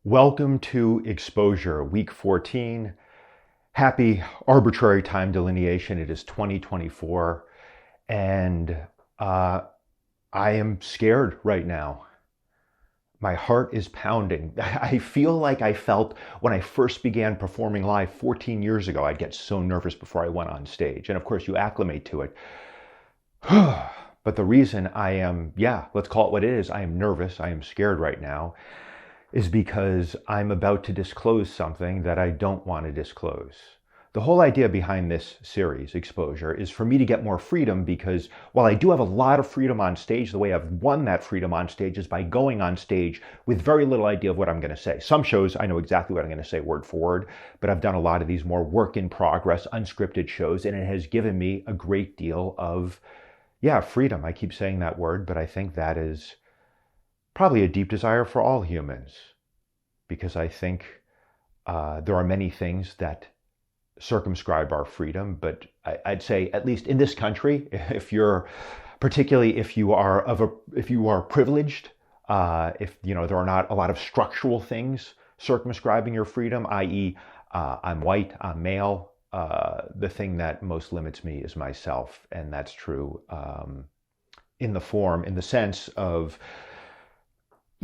Welcome to Exposure, week 14. Happy arbitrary time delineation. It is 2024, and I am scared right now. My heart is pounding. I feel like I felt when I first began performing live 14 years ago. I'd get so nervous before I went on stage. And of course, you acclimate to it. But the reason I am, let's call it what it is, I am nervous, I am scared right now, is because I'm about to disclose something that I don't want to disclose. The whole idea behind this series, Exposure, is for me to get more freedom because while I do have a lot of freedom on stage, the way I've won that freedom on stage is by going on stage with very little idea of what I'm going to say. Some shows I know exactly what I'm going to say word for word, but I've done a lot of these more work in progress, unscripted shows, and it has given me a great deal of, freedom. I keep saying that word, but I think that is probably a deep desire for all humans, because I think there are many things that circumscribe our freedom. But I'd say, at least in this country, particularly if you are privileged, if there are not a lot of structural things circumscribing your freedom, i.e., I'm white, I'm male. The thing that most limits me is myself, and that's true in the sense of,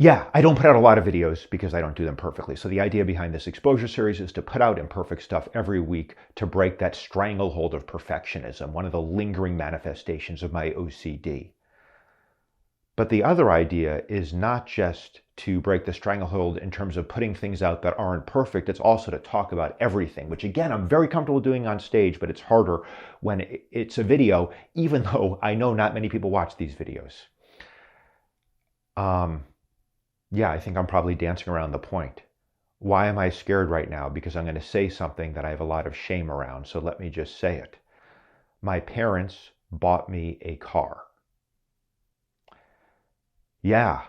I don't put out a lot of videos because I don't do them perfectly. So the idea behind this exposure series is to put out imperfect stuff every week to break that stranglehold of perfectionism, one of the lingering manifestations of my OCD. But the other idea is not just to break the stranglehold in terms of putting things out that aren't perfect. It's also to talk about everything, which again, I'm very comfortable doing on stage, but it's harder when it's a video, even though I know not many people watch these videos. I think I'm probably dancing around the point. Why am I scared right now? Because I'm going to say something that I have a lot of shame around. So let me just say it. My parents bought me a car. I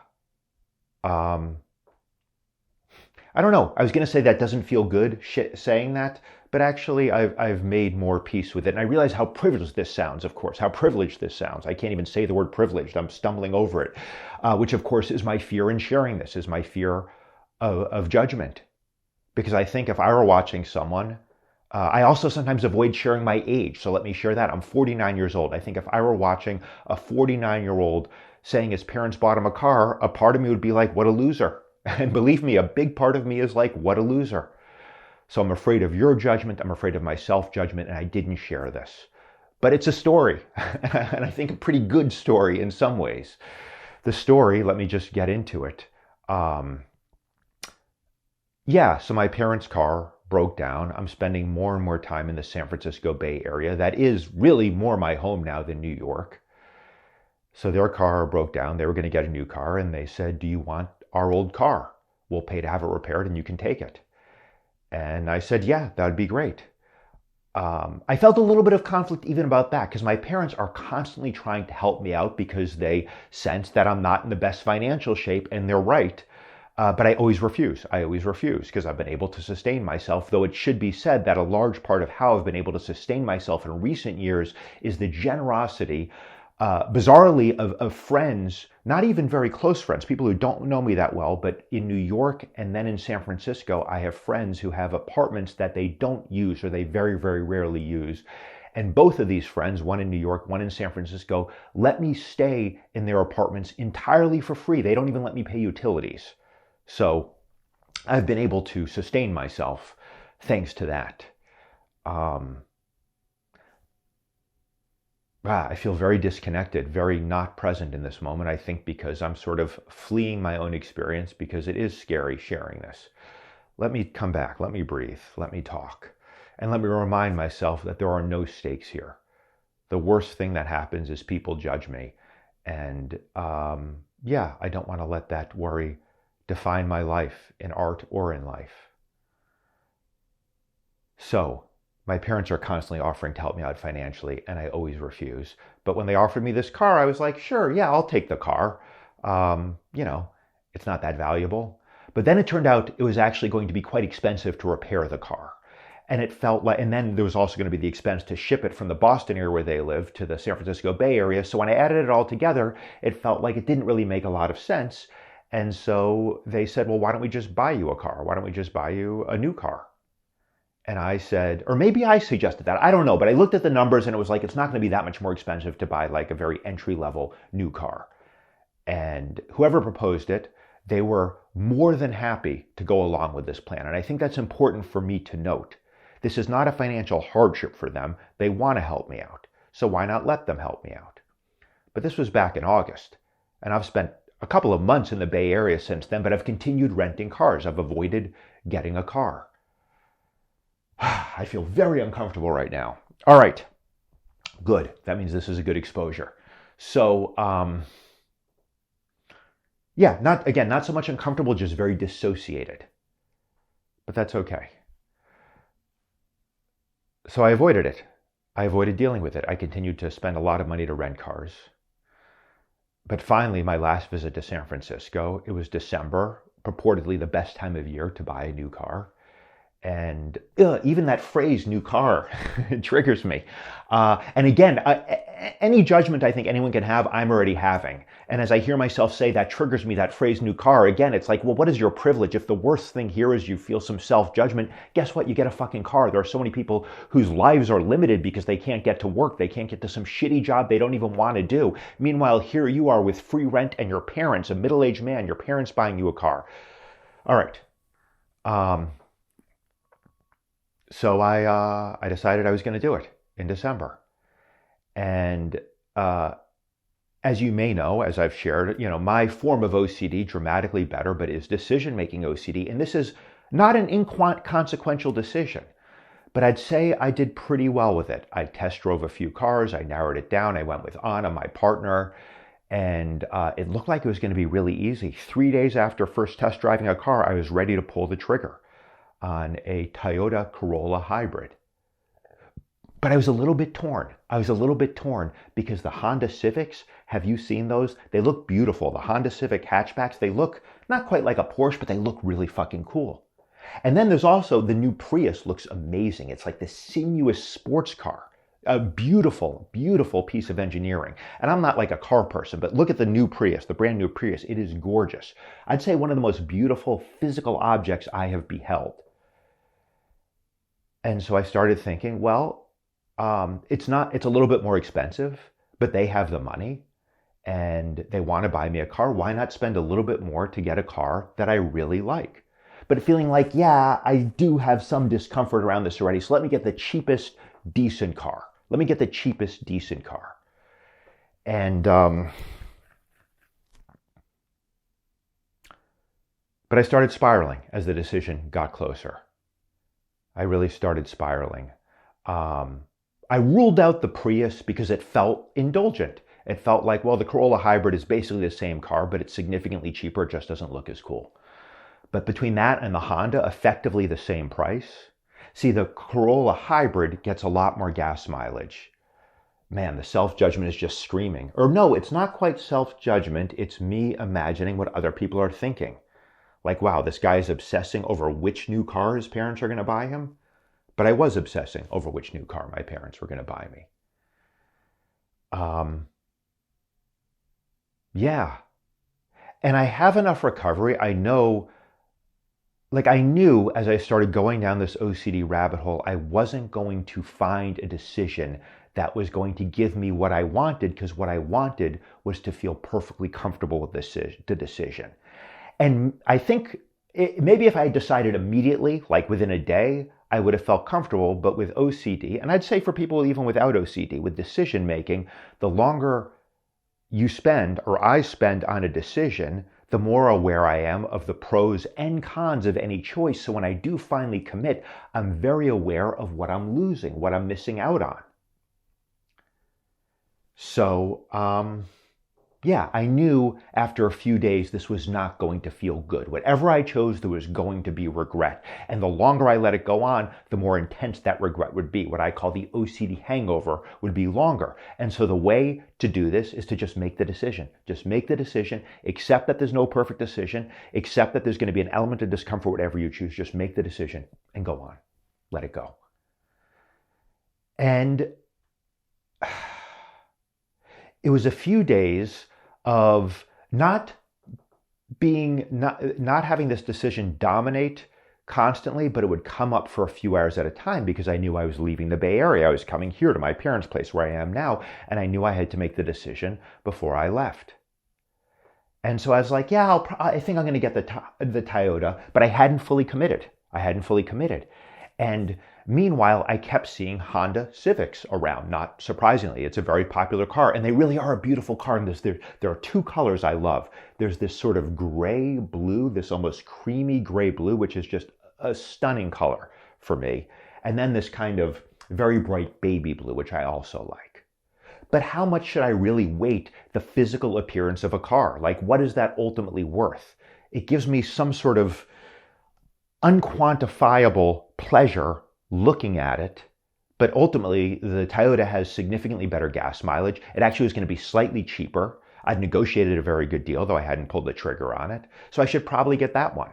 don't know. I was going to say that doesn't feel good saying that, but actually I've made more peace with it. And I realize how privileged this sounds, of course, how privileged this sounds. I can't even say the word privileged. I'm stumbling over it, which of course is my fear in sharing this, is my fear of judgment. Because I think if I were watching someone, I also sometimes avoid sharing my age. So let me share that. I'm 49 years old. I think if I were watching a 49-year-old saying his parents bought him a car, a part of me would be like, what a loser. And believe me, a big part of me is like, what a loser. So I'm afraid of your judgment. I'm afraid of my self-judgment, and I didn't share this. But it's a story, and I think a pretty good story in some ways. The story, let me just get into it. So my parents' car broke down. I'm spending more and more time in the San Francisco Bay Area. That is really more my home now than New York. So their car broke down. They were going to get a new car, and they said, do you want our old car? We'll pay to have it repaired, and you can take it. And I said, that would be great. I felt a little bit of conflict even about that, because my parents are constantly trying to help me out because they sense that I'm not in the best financial shape, and they're right. But I always refuse. Because I've been able to sustain myself, though it should be said that a large part of how I've been able to sustain myself in recent years is the generosity, bizarrely, of friends, not even very close friends, people who don't know me that well, but in New York and then in San Francisco, I have friends who have apartments that they don't use, or they very, very rarely use. And both of these friends, one in New York, one in San Francisco, let me stay in their apartments entirely for free. They don't even let me pay utilities. So I've been able to sustain myself thanks to that. I feel very disconnected, very not present in this moment, I think because I'm sort of fleeing my own experience, because it is scary sharing this. Let me come back, let me breathe, let me talk, and let me remind myself that there are no stakes here. The worst thing that happens is people judge me, and I don't want to let that worry define my life in art or in life. So, my parents are constantly offering to help me out financially, and I always refuse. But when they offered me this car, I was like, sure, I'll take the car. It's not that valuable. But then it turned out it was actually going to be quite expensive to repair the car. And it felt like, and then there was also going to be the expense to ship it from the Boston area where they live to the San Francisco Bay Area. So when I added it all together, it felt like it didn't really make a lot of sense. And so they said, well, why don't we just buy you a car? Why don't we just buy you a new car? And I said, or maybe I suggested that. I don't know. But I looked at the numbers and it was like, it's not going to be that much more expensive to buy like a very entry level new car. And whoever proposed it, they were more than happy to go along with this plan. And I think that's important for me to note. This is not a financial hardship for them. They want to help me out. So why not let them help me out? But this was back in August. And I've spent a couple of months in the Bay Area since then, but I've continued renting cars. I've avoided getting a car. I feel very uncomfortable right now. All right. Good. That means this is a good exposure. So, yeah, not so much uncomfortable, just very dissociated. But that's okay. So I avoided it. I avoided dealing with it. I continued to spend a lot of money to rent cars. But finally, my last visit to San Francisco, it was December, purportedly the best time of year to buy a new car. And even that phrase, new car, it triggers me. And again, any judgment I think anyone can have, I'm already having. And as I hear myself say that triggers me, that phrase, new car, again, it's like, well, what is your privilege? If the worst thing here is you feel some self-judgment, guess what? You get a fucking car. There are so many people whose lives are limited because they can't get to work. They can't get to some shitty job they don't even want to do. Meanwhile, here you are with free rent and your parents, a middle-aged man, your parents buying you a car. All right. So I decided I was going to do it in December. And as you may know, as I've shared, my form of OCD, dramatically better, but is decision-making OCD. And this is not an inconsequential decision, but I'd say I did pretty well with it. I test drove a few cars. I narrowed it down. I went with Anna, my partner, and it looked like it was going to be really easy. 3 days after first test driving a car, I was ready to pull the trigger on a Toyota Corolla hybrid. But I was a little bit torn. Because the Honda Civics, have you seen those? They look beautiful. The Honda Civic hatchbacks, they look not quite like a Porsche, but they look really fucking cool. And then there's also the new Prius, looks amazing. It's like this sinuous sports car. A beautiful, beautiful piece of engineering. And I'm not like a car person, but look at the new Prius, the brand new Prius. It is gorgeous. I'd say one of the most beautiful physical objects I have beheld. And so I started thinking, well, it's a little bit more expensive, but they have the money and they want to buy me a car. Why not spend a little bit more to get a car that I really like? But feeling like, yeah, I do have some discomfort around this already. So let me get the cheapest, decent car. And, but I started spiraling as the decision got closer. I really started spiraling. I ruled out the Prius because it felt indulgent. It felt like, well, the Corolla Hybrid is basically the same car, but it's significantly cheaper. It just doesn't look as cool. But between that and the Honda, effectively the same price. See, the Corolla Hybrid gets a lot more gas mileage. Man, the self-judgment is just screaming. Or no, it's not quite self-judgment. It's me imagining what other people are thinking. Like, wow, this guy is obsessing over which new car his parents are going to buy him. But I was obsessing over which new car my parents were going to buy me. Yeah. And I have enough recovery. I knew as I started going down this OCD rabbit hole, I wasn't going to find a decision that was going to give me what I wanted, because what I wanted was to feel perfectly comfortable with the decision. And I think maybe if I had decided immediately, like within a day, I would have felt comfortable. But with OCD, and I'd say for people even without OCD, with decision making, the longer you spend or I spend on a decision, the more aware I am of the pros and cons of any choice. So when I do finally commit, I'm very aware of what I'm losing, what I'm missing out on. So, yeah, I knew after a few days this was not going to feel good. Whatever I chose, there was going to be regret. And the longer I let it go on, the more intense that regret would be. What I call the OCD hangover would be longer. And so the way to do this is to just make the decision. Just make the decision, accept that there's no perfect decision, accept that there's going to be an element of discomfort, whatever you choose. Just make the decision and go on. Let it go. And it was a few days of not being not having this decision dominate constantly, but it would come up for a few hours at a time because I knew I was leaving the Bay Area. I was coming here to my parents' place where I am now, and I knew I had to make the decision before I left. And so I was like, yeah, I think I'm going to get the Toyota, but I hadn't fully committed. And meanwhile, I kept seeing Honda Civics around, not surprisingly. It's a very popular car, and they really are a beautiful car. And there are two colors I love. There's this sort of gray blue, this almost creamy gray blue, which is just a stunning color for me. And then this kind of very bright baby blue, which I also like. But how much should I really weight the physical appearance of a car? Like, what is that ultimately worth? It gives me some sort of unquantifiable pleasure looking at it, but ultimately the Toyota has significantly better gas mileage. It actually was going to be slightly cheaper. I'd negotiated a very good deal, though I hadn't pulled the trigger on it. So I should probably get that one.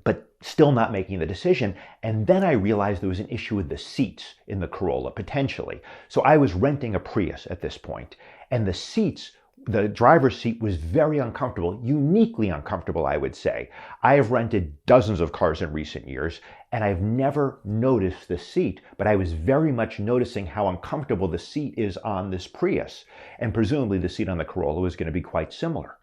But still not making the decision. And then I realized there was an issue with the seats in the Corolla, potentially. So I was renting a Prius at this point, and the seats, the driver's seat was very uncomfortable, uniquely uncomfortable, I would say. I have rented dozens of cars in recent years, and I've never noticed the seat, but I was very much noticing how uncomfortable the seat is on this Prius. And presumably the seat on the Corolla was going to be quite similar.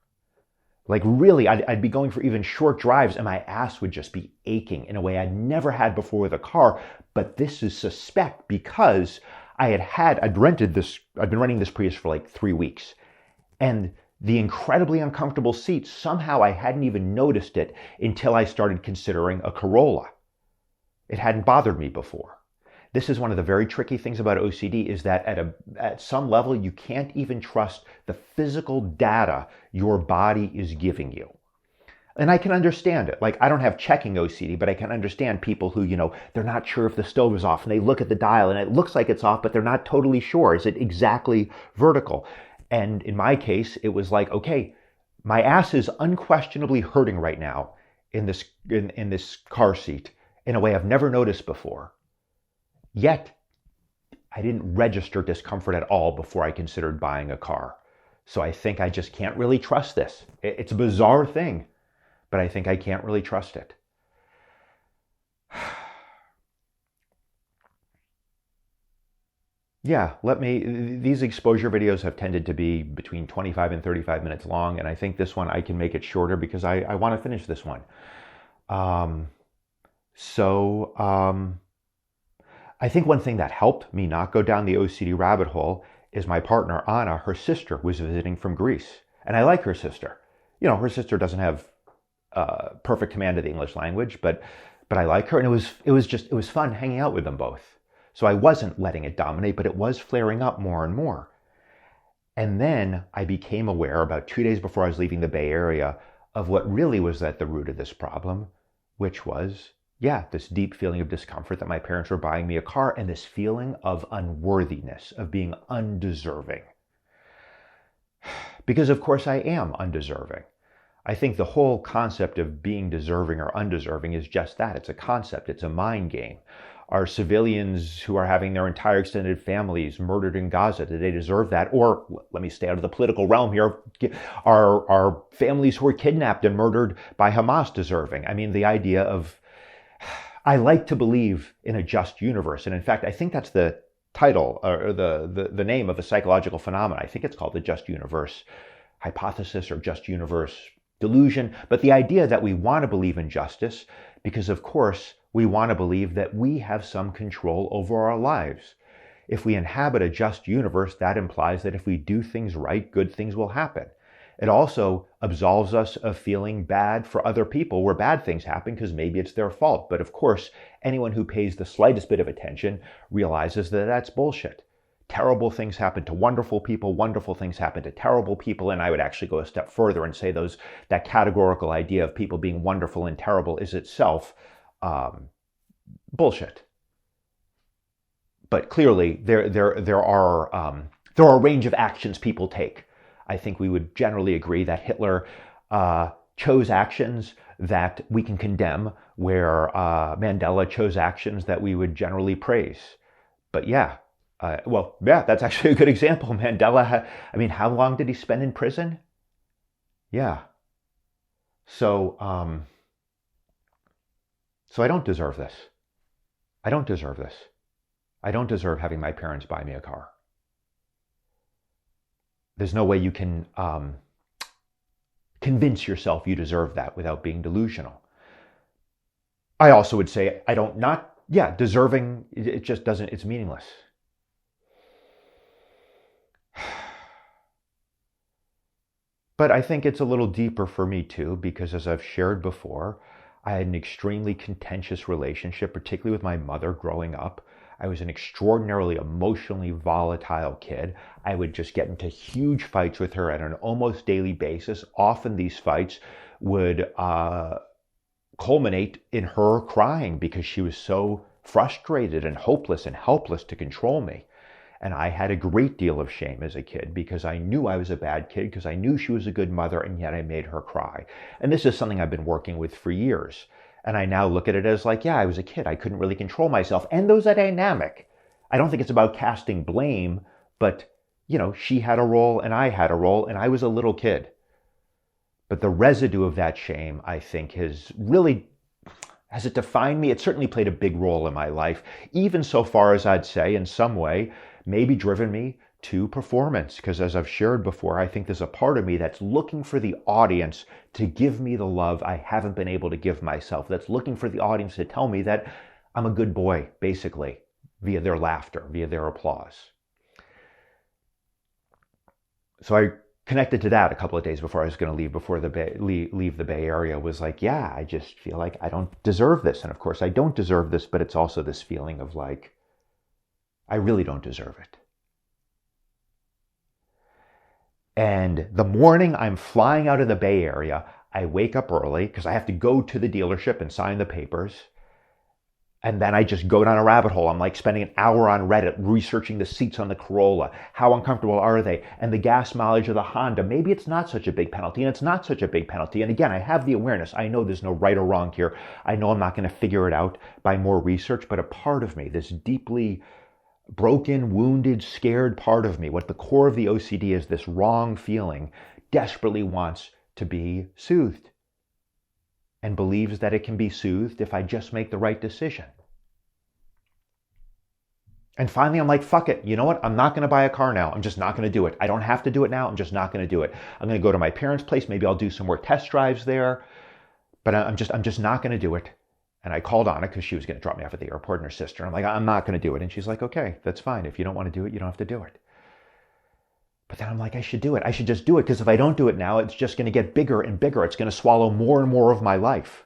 Like really, I'd be going for even short drives and my ass would just be aching in a way I'd never had before with a car. But this is suspect because I'd been renting this Prius for like 3 weeks. And the incredibly uncomfortable seats, somehow I hadn't even noticed it until I started considering a Corolla. It hadn't bothered me before. This is one of the very tricky things about OCD is that at some level, you can't even trust the physical data your body is giving you. And I can understand it. Like, I don't have checking OCD, but I can understand people who, they're not sure if the stove is off and they look at the dial and it looks like it's off, but they're not totally sure. Is it exactly vertical? And in my case, it was like, okay, my ass is unquestionably hurting right now in this car seat in a way I've never noticed before. Yet, I didn't register discomfort at all before I considered buying a car. So I think I just can't really trust this. It's a bizarre thing, but I think I can't really trust it. Yeah, these exposure videos have tended to be between 25 and 35 minutes long, and I think this one I can make it shorter because I want to finish this one. I think one thing that helped me not go down the OCD rabbit hole is my partner, Anna. Her sister was visiting from Greece. And I like her sister. Her sister doesn't have perfect command of the English language, but I like her. And it was fun hanging out with them both. So I wasn't letting it dominate, but it was flaring up more and more. And then I became aware about 2 days before I was leaving the Bay Area of what really was at the root of this problem, which was this deep feeling of discomfort that my parents were buying me a car and this feeling of unworthiness, of being undeserving. Because of course I am undeserving. I think the whole concept of being deserving or undeserving is just that. It's a concept. It's a mind game. Are civilians who are having their entire extended families murdered in Gaza, do they deserve that? Or, let me stay out of the political realm here, are families who are kidnapped and murdered by Hamas deserving? I mean, the idea of I like to believe in a just universe. And in fact, I think that's the title or the name of a psychological phenomenon. I think it's called the just universe hypothesis or just universe delusion. But the idea that we want to believe in justice because, of course, we want to believe that we have some control over our lives. If we inhabit a just universe, that implies that if we do things right, good things will happen. It also absolves us of feeling bad for other people where bad things happen because maybe it's their fault. But of course, anyone who pays the slightest bit of attention realizes that that's bullshit. Terrible things happen to wonderful people, wonderful things happen to terrible people, and I would actually go a step further and say that categorical idea of people being wonderful and terrible is itself bullshit. But clearly, there are a range of actions people take. I think we would generally agree that Hitler chose actions that we can condemn, where Mandela chose actions that we would generally praise. But that's actually a good example. Mandela, how long did he spend in prison? Yeah, So, so I don't deserve this. I don't deserve this. I don't deserve having my parents buy me a car. There's no way you can convince yourself you deserve that without being delusional. I also would say I don't not, yeah, deserving, it just doesn't, it's meaningless. But I think it's a little deeper for me too, because as I've shared before, I had an extremely contentious relationship, particularly with my mother growing up. I was an extraordinarily emotionally volatile kid. I would just get into huge fights with her on an almost daily basis. Often these fights would culminate in her crying because she was so frustrated and hopeless and helpless to control me. And I had a great deal of shame as a kid because I knew I was a bad kid, because I knew she was a good mother, and yet I made her cry. And this is something I've been working with for years. And I now look at it as like, yeah, I was a kid. I couldn't really control myself. And there's a dynamic. I don't think it's about casting blame, but, you know, she had a role and I had a role, and I was a little kid. But the residue of that shame, I think, has it defined me? It certainly played a big role in my life, even so far as I'd say, in some way, maybe driven me to performance. Because as I've shared before, I think there's a part of me that's looking for the audience to give me the love I haven't been able to give myself. That's looking for the audience to tell me that I'm a good boy, basically, via their laughter, via their applause. So I connected to that a couple of days before I was going to leave the Bay Area, was like, yeah, I just feel like I don't deserve this. And of course I don't deserve this, but it's also this feeling of like, I really don't deserve it. And the morning I'm flying out of the Bay Area, I wake up early because I have to go to the dealership and sign the papers. And then I just go down a rabbit hole. I'm like spending an hour on Reddit researching the seats on the Corolla. How uncomfortable are they? And the gas mileage of the Honda. Maybe it's not such a big penalty, and it's not such a big penalty. And again, I have the awareness. I know there's no right or wrong here. I know I'm not going to figure it out by more research, but a part of me, this deeply broken, wounded, scared part of me, what the core of the OCD is, this wrong feeling, desperately wants to be soothed, and believes that it can be soothed if I just make the right decision. And finally, I'm like, fuck it. You know what? I'm not going to buy a car now. I'm just not going to do it. I don't have to do it now. I'm just not going to do it. I'm going to go to my parents' place. Maybe I'll do some more test drives there, but I'm just not going to do it. And I called Anna because she was going to drop me off at the airport, and her sister. I'm like, I'm not going to do it. And she's like, okay, that's fine. If you don't want to do it, you don't have to do it. But then I'm like, I should do it. I should just do it, because if I don't do it now, it's just going to get bigger and bigger. It's going to swallow more and more of my life.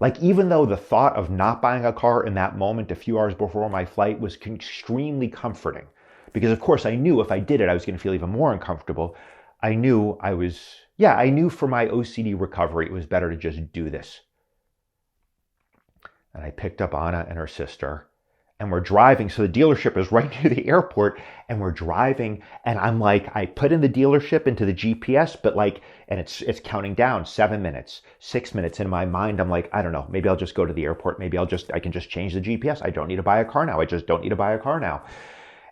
Like, even though the thought of not buying a car in that moment, a few hours before my flight, was extremely comforting, because of course I knew if I did it, I was going to feel even more uncomfortable. I knew for my OCD recovery, it was better to just do this. And I picked up Anna and her sister, and we're driving. So the dealership is right near the airport, and we're driving, and I'm like, I put in the dealership into the GPS, but like, and it's counting down 7 minutes, 6 minutes. In my mind, I'm like, I don't know, maybe I'll just go to the airport. Maybe I can just change the GPS. I don't need to buy a car now. I just don't need to buy a car now.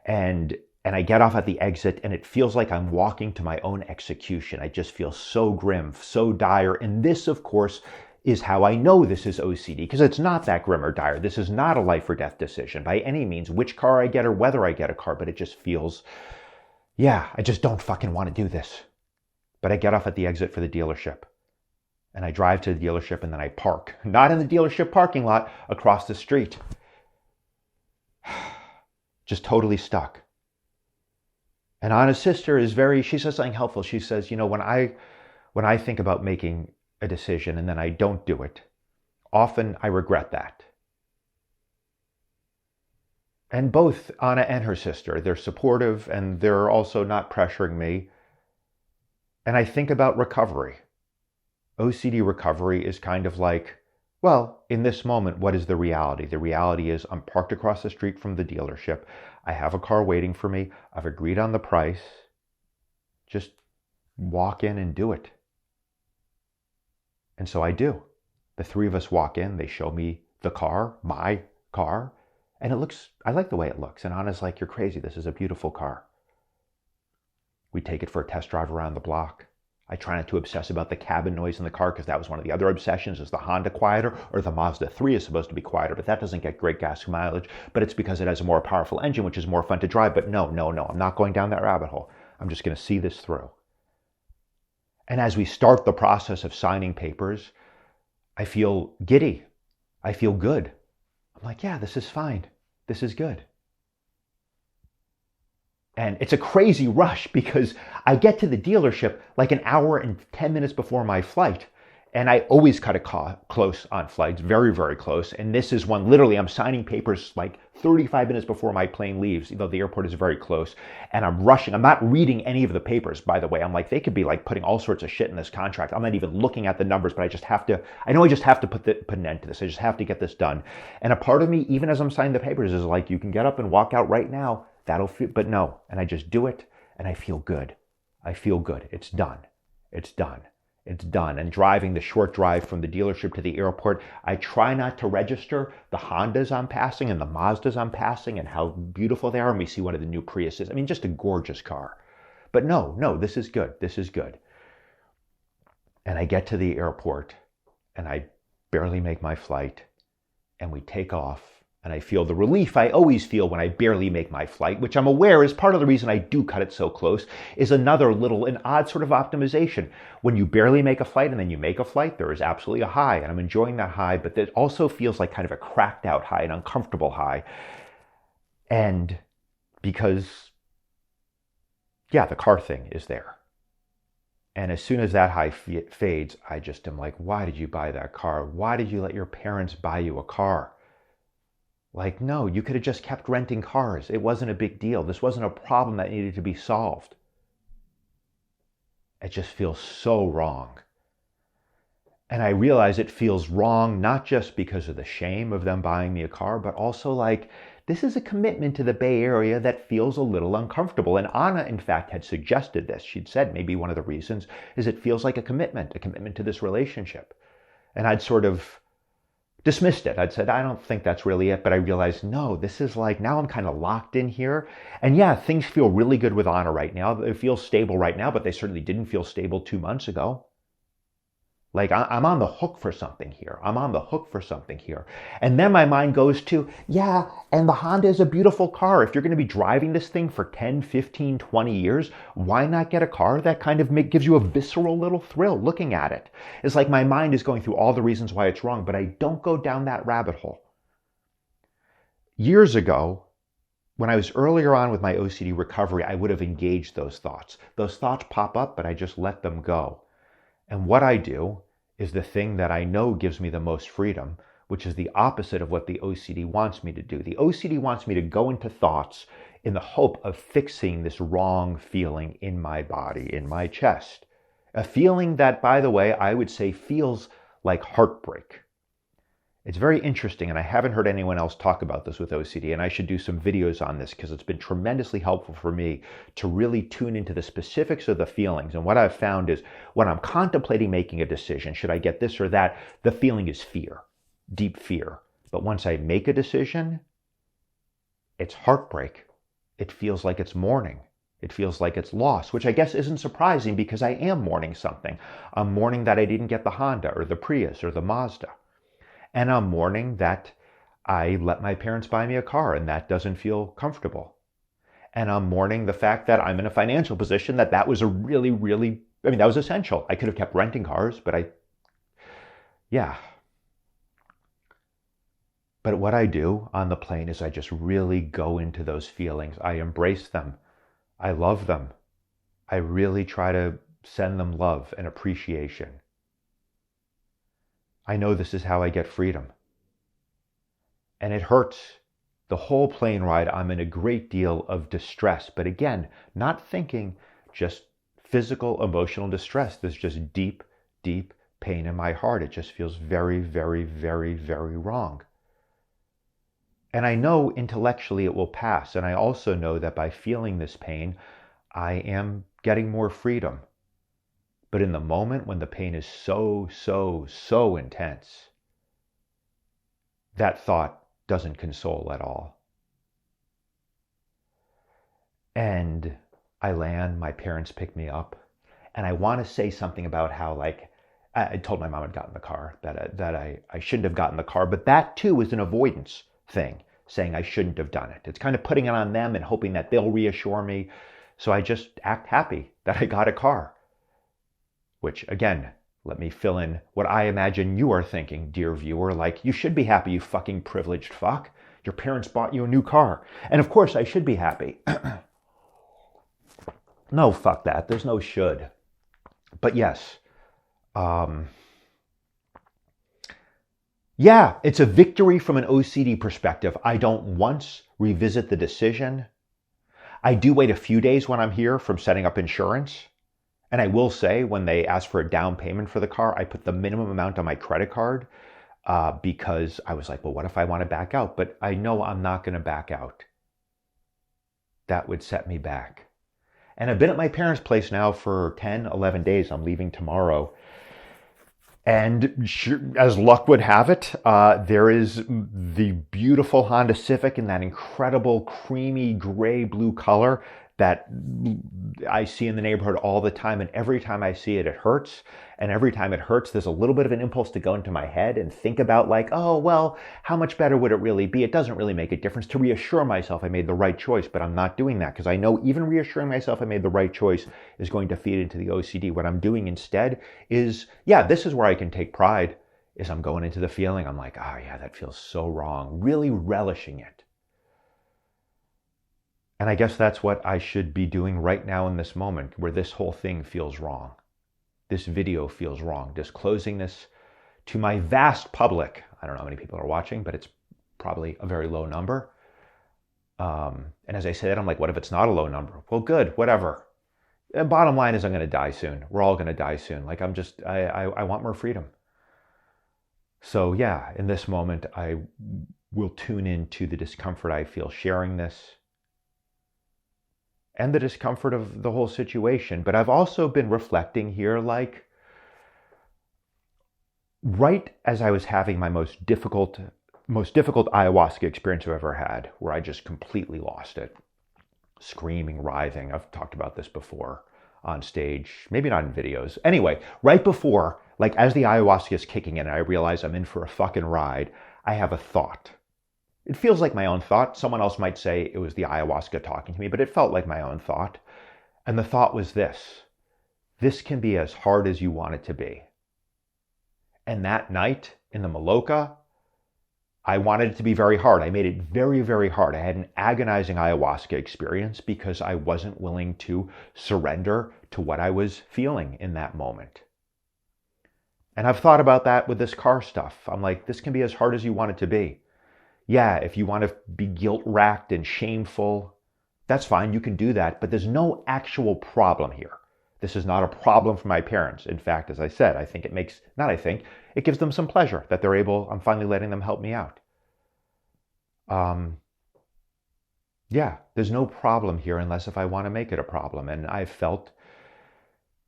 And I get off at the exit, and it feels like I'm walking to my own execution. I just feel so grim, so dire. And this, of course, is how I know this is OCD, because it's not that grim or dire. This is not a life or death decision by any means, which car I get or whether I get a car, but it just feels, yeah, I just don't fucking want to do this. But I get off at the exit for the dealership, and I drive to the dealership, and then I park, not in the dealership parking lot, across the street. Just totally stuck. And Anna's sister she says something helpful. She says, you know, when I think about making a decision and then I don't do it, often I regret that. And both Anna and her sister, they're supportive, and they're also not pressuring me. And I think about recovery. OCD recovery is kind of like, well, in this moment, what is the reality? The reality is I'm parked across the street from the dealership. I have a car waiting for me. I've agreed on the price. Just walk in and do it. And so I do. The three of us walk in. They show me the car, my car. And I like the way it looks. And Anna's like, you're crazy. This is a beautiful car. We take it for a test drive around the block. I try not to obsess about the cabin noise in the car because that was one of the other obsessions, is the Honda quieter, or the Mazda 3 is supposed to be quieter, but that doesn't get great gas mileage, but it's because it has a more powerful engine, which is more fun to drive. But no, I'm not going down that rabbit hole. I'm just going to see this through. And as we start the process of signing papers, I feel giddy. I feel good. I'm like, yeah, this is fine. This is good. And it's a crazy rush because I get to the dealership like an hour and 10 minutes before my flight. And I always cut it close on flights, very, very close. And this is one, literally, I'm signing papers like 35 minutes before my plane leaves, though the airport is very close. And I'm rushing. I'm not reading any of the papers, by the way. I'm like, they could be like putting all sorts of shit in this contract. I'm not even looking at the numbers, but I just have to put an end to this. I just have to get this done. And a part of me, even as I'm signing the papers, is like, you can get up and walk out right now. That'll feel, but no. And I just do it and I feel good. I feel good. It's done. It's done. It's done. And driving the short drive from the dealership to the airport, I try not to register the Hondas I'm passing and the Mazdas I'm passing and how beautiful they are. And we see one of the new Priuses. I mean, just a gorgeous car. But no, this is good. This is good. And I get to the airport and I barely make my flight and we take off. And I feel the relief I always feel when I barely make my flight, which I'm aware is part of the reason I do cut it so close, is an odd sort of optimization. When you barely make a flight and then you make a flight, there is absolutely a high, and I'm enjoying that high, but it also feels like kind of a cracked out high, an uncomfortable high. And because, the car thing is there. And as soon as that high fades, I just am like, why did you buy that car? Why did you let your parents buy you a car? Like, no, you could have just kept renting cars. It wasn't a big deal. This wasn't a problem that needed to be solved. It just feels so wrong. And I realize it feels wrong, not just because of the shame of them buying me a car, but also like, this is a commitment to the Bay Area that feels a little uncomfortable. And Anna, in fact, had suggested this. She'd said maybe one of the reasons is it feels like a commitment to this relationship. And I'd sort of dismissed it. I'd said, I don't think that's really it. But I realized, no, this is like, now I'm kind of locked in here. And yeah, things feel really good with Anna right now. It feels stable right now, but they certainly didn't feel stable 2 months ago. Like, I'm on the hook for something here. And then my mind goes to, yeah, and the Honda is a beautiful car. If you're going to be driving this thing for 10, 15, 20 years, why not get a car that kind of gives you a visceral little thrill looking at it? It's like my mind is going through all the reasons why it's wrong, but I don't go down that rabbit hole. Years ago, when I was earlier on with my OCD recovery, I would have engaged those thoughts. Those thoughts pop up, but I just let them go. And what I do is the thing that I know gives me the most freedom, which is the opposite of what the OCD wants me to do. The OCD wants me to go into thoughts in the hope of fixing this wrong feeling in my body, in my chest. A feeling that, by the way, I would say feels like heartbreak. It's very interesting, and I haven't heard anyone else talk about this with OCD, and I should do some videos on this because it's been tremendously helpful for me to really tune into the specifics of the feelings. And what I've found is when I'm contemplating making a decision, should I get this or that, the feeling is fear, deep fear. But once I make a decision, it's heartbreak. It feels like it's mourning. It feels like it's loss, which I guess isn't surprising because I am mourning something. I'm mourning that I didn't get the Honda or the Prius or the Mazda. And I'm mourning that I let my parents buy me a car and that doesn't feel comfortable. And I'm mourning the fact that I'm in a financial position that was a really, really, that was essential. I could have kept renting cars, but But what I do on the plane is I just really go into those feelings. I embrace them. I love them. I really try to send them love and appreciation. I know this is how I get freedom. And it hurts. The whole plane ride, I'm in a great deal of distress. But again, not thinking, just physical, emotional distress. There's just deep, deep pain in my heart. It just feels very, very, very, very wrong. And I know intellectually it will pass. And I also know that by feeling this pain, I am getting more freedom. But in the moment when the pain is so, so, so intense, that thought doesn't console at all. And I land, my parents pick me up, And I want to say something about how, like, I told my mom I'd gotten the car, that I shouldn't have gotten the car, but that too is an avoidance thing, saying I shouldn't have done it. It's kind of putting it on them and hoping that they'll reassure me. So I just act happy that I got a car, which, again, let me fill in what I imagine you are thinking, dear viewer. Like, you should be happy, you fucking privileged fuck. Your parents bought you a new car. And of course I should be happy. No, fuck that. There's no should. But yes, yeah, it's a victory from an OCD perspective. I don't once revisit the decision. I do wait a few days when I'm here from setting up insurance. And I will say, when they ask for a down payment for the car, I put the minimum amount on my credit card because I was like, well, what if I want to back out? But I know I'm not going to back out. That would set me back. And I've been at my parents' place now for 10, 11 days. I'm leaving tomorrow. And as luck would have it, there is the beautiful Honda Civic in that incredible creamy gray-blue color that I see in the neighborhood all the time. And every time I see it, it hurts. And every time it hurts, there's a little bit of an impulse to go into my head and think about, like, oh, well, how much better would it really be? It doesn't really make a difference, to reassure myself I made the right choice. But I'm not doing that because I know even reassuring myself I made the right choice is going to feed into the OCD. What I'm doing instead is, yeah, this is where I can take pride, is I'm going into the feeling. I'm like, oh, yeah, that feels so wrong. Really relishing it. And I guess that's what I should be doing right now in this moment, where this whole thing feels wrong. This video feels wrong. Disclosing this to my vast public. I don't know how many people are watching, but it's probably a very low number. And as I say that, I'm like, what if it's not a low number? Well, good, whatever. The bottom line is I'm going to die soon. We're all going to die soon. Like, I want more freedom. So yeah, in this moment, I will tune into the discomfort I feel sharing this, and the discomfort of the whole situation. But I've also been reflecting here, like, right as I was having my most difficult ayahuasca experience I've ever had, where I just completely lost it, screaming, writhing. I've talked about this before on stage, maybe not in videos. Anyway, right before, like, as the ayahuasca is kicking in and I realize I'm in for a fucking ride, I have a thought. It feels like my own thought. Someone else might say it was the ayahuasca talking to me, but it felt like my own thought. And the thought was this: this can be as hard as you want it to be. And that night in the Maloka, I wanted it to be very hard. I made it very, very hard. I had an agonizing ayahuasca experience because I wasn't willing to surrender to what I was feeling in that moment. And I've thought about that with this car stuff. I'm like, this can be as hard as you want it to be. Yeah, if you want to be guilt-racked and shameful, that's fine, you can do that, but there's no actual problem here. This is not a problem for my parents. In fact, as I said, it gives them some pleasure that I'm finally letting them help me out. Yeah, there's no problem here unless if I want to make it a problem, and I've felt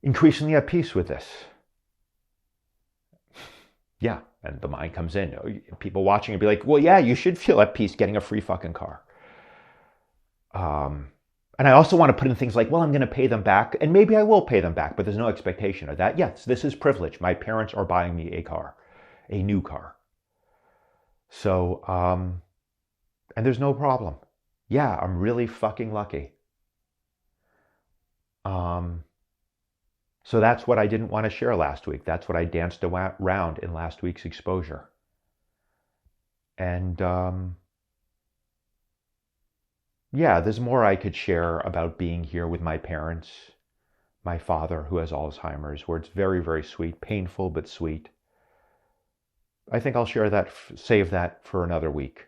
increasingly at peace with this. Yeah, and the mind comes in. People watching and be like, well, yeah, you should feel at peace getting a free fucking car. And I also want to put in things like, well, I'm going to pay them back, and maybe I will pay them back, but there's no expectation of that. Yes, this is privilege. My parents are buying me a car, a new car. So, and there's no problem. Yeah, I'm really fucking lucky. So that's what I didn't want to share last week. That's what I danced around in last week's exposure. And yeah, there's more I could share about being here with my parents, my father who has Alzheimer's, where it's very, very sweet, painful, but sweet. I think I'll share that, save that for another week.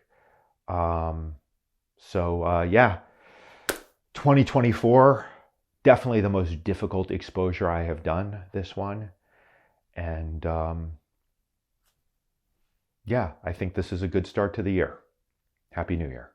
Yeah, 2024, definitely the most difficult exposure I have done, this one. And yeah, I think this is a good start to the year. Happy New Year.